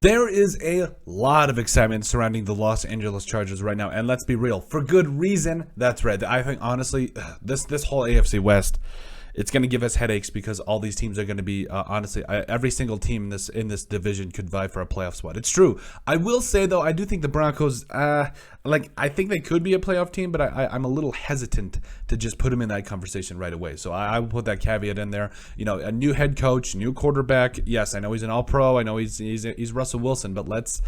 There is a lot of excitement surrounding the Los Angeles Chargers right now, and let's be real, for good reason. That's right. I think honestly, this whole AFC West, it's going to give us headaches because all these teams are going to be honestly, every single team in this division could vie for a playoff spot. It's true. I will say though, I do think the Broncos, I think they could be a playoff team, but I'm a little hesitant to just put them in that conversation right away. So I will put that caveat in there. You know, a new head coach, new quarterback. Yes, I know he's an All-Pro. I know he's Russell Wilson, but let's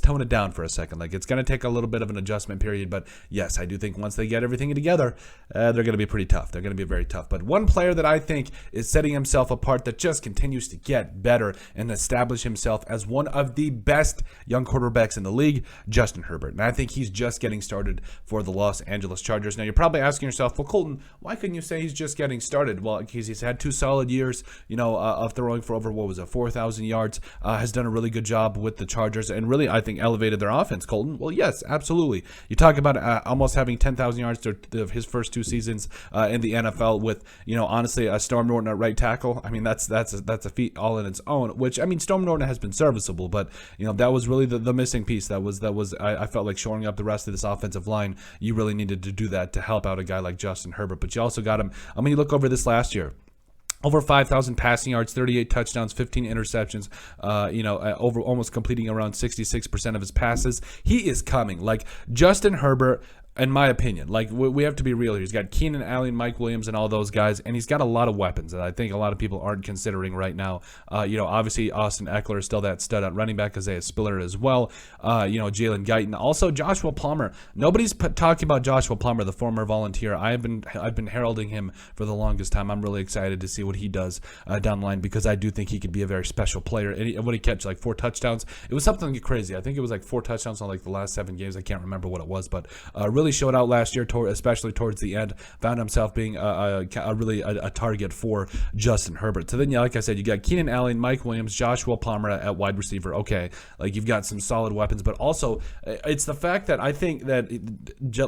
tone it down for a second. Like, it's going to take a little bit of an adjustment period, but yes, I do think once they get everything together, they're going to be pretty tough. They're going to be very tough. But one player that I think is setting himself apart, that just continues to get better and establish himself as one of the best young quarterbacks in the league, Justin Herbert. And I think he's just getting started for the Los Angeles Chargers. Now, you're probably asking yourself, well, Colton, why couldn't you say he's just getting started? Well, he's had 2 solid years, of throwing for over, 4,000 yards, has done a really good job with the Chargers and really, I think, elevated their offense, Colton. Well, yes, absolutely. You talk about almost having 10,000 yards to his first 2 seasons in the NFL with, honestly, Storm Norton at right tackle. I mean, that's a feat all in its own, which, I mean, Storm Norton has been serviceable, but, that was really the missing piece. That was I felt like shoring up the rest of this offensive line. You really needed to do that to help out a guy like Justin Herbert, but you also got him. I mean, you look over this last year. Over 5,000 passing yards, 38 touchdowns, 15 interceptions, over almost completing around 66% of his passes. He is coming. Like, Justin Herbert, in my opinion, like, we have to be real here. He's got Keenan Allen, Mike Williams, and all those guys, and he's got a lot of weapons that I think a lot of people aren't considering right now. Obviously, Austin Eckler is still that stud at running back, Isaiah Spiller as well. Jalen Guyton, also Joshua Plummer. Nobody's talking about Joshua Plummer, the former Volunteer. I've been heralding him for the longest time. I'm really excited to see what he does down the line because I do think he could be a very special player. And what he catch, like 4 touchdowns. It was something crazy. I think it was like 4 touchdowns on like the last 7 games. I can't remember what it was, but really showed out last year, especially towards the end. Found himself being a target for Justin Herbert. So then, like I said, you got Keenan Allen, Mike Williams, Joshua Plummer at wide receiver. Okay, like, you've got some solid weapons, but also it's the fact that I think that,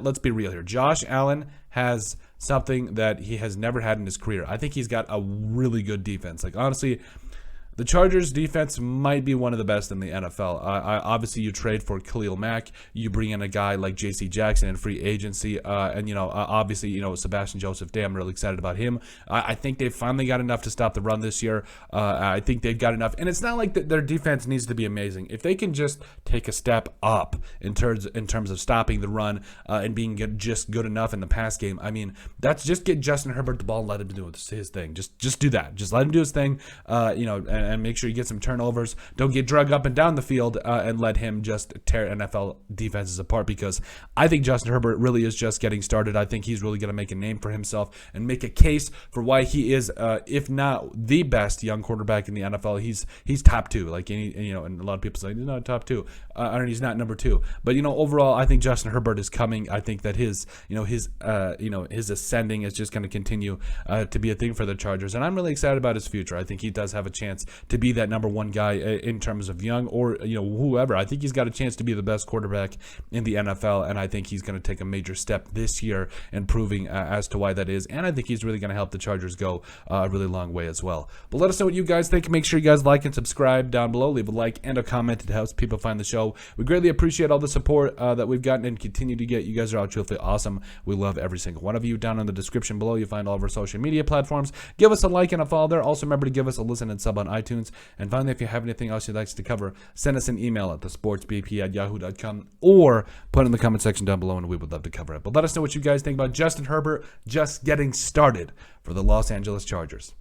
let's be real here, Josh Allen has something that he has never had in his career. I think he's got a really good defense. Like, honestly, the Chargers defense might be one of the best in the NFL. Obviously, you trade for Khalil Mack. You bring in a guy like J.C. Jackson in free agency. Obviously, Sebastian Joseph Day, I'm really excited about him. I think they finally got enough to stop the run this year. I think they've got enough. And it's not like their defense needs to be amazing. If they can just take a step up in terms of stopping the run and being just good enough in the pass game, I mean, that's just get Justin Herbert the ball and let him do his thing. Just do that. Just let him do his thing, and make sure you get some turnovers. Don't get drug up and down the field and let him just tear NFL defenses apart, because I think Justin Herbert really is just getting started. I think he's really going to make a name for himself and make a case for why he is, if not the best young quarterback in the NFL. He's top 2. Like, and a lot of people say he's not top 2, and he's not number 2. But overall, I think Justin Herbert is coming. I think that his ascending is just going to continue to be a thing for the Chargers, and I'm really excited about his future. I think he does have a chance to be that number 1 guy in terms of young or whoever. I think he's got a chance to be the best quarterback in the NFL, and I think he's going to take a major step this year in proving as to why that is. And I think he's really going to help the Chargers go a really long way as well. But let us know what you guys think. Make sure you guys like and subscribe down below. Leave a like and a comment. It helps people find the show. We greatly appreciate all the support that we've gotten and continue to get. You guys are absolutely awesome. We love every single one of you. Down in the description below, you find all of our social media platforms. Give us a like and a follow there. Also, remember to give us a listen and sub on iTunes. And finally, if you have anything else you'd like us to cover, send us an email at thesportsbp@yahoo.com or put it in the comment section down below, and we would love to cover it. But let us know what you guys think about Justin Herbert just getting started for the Los Angeles Chargers.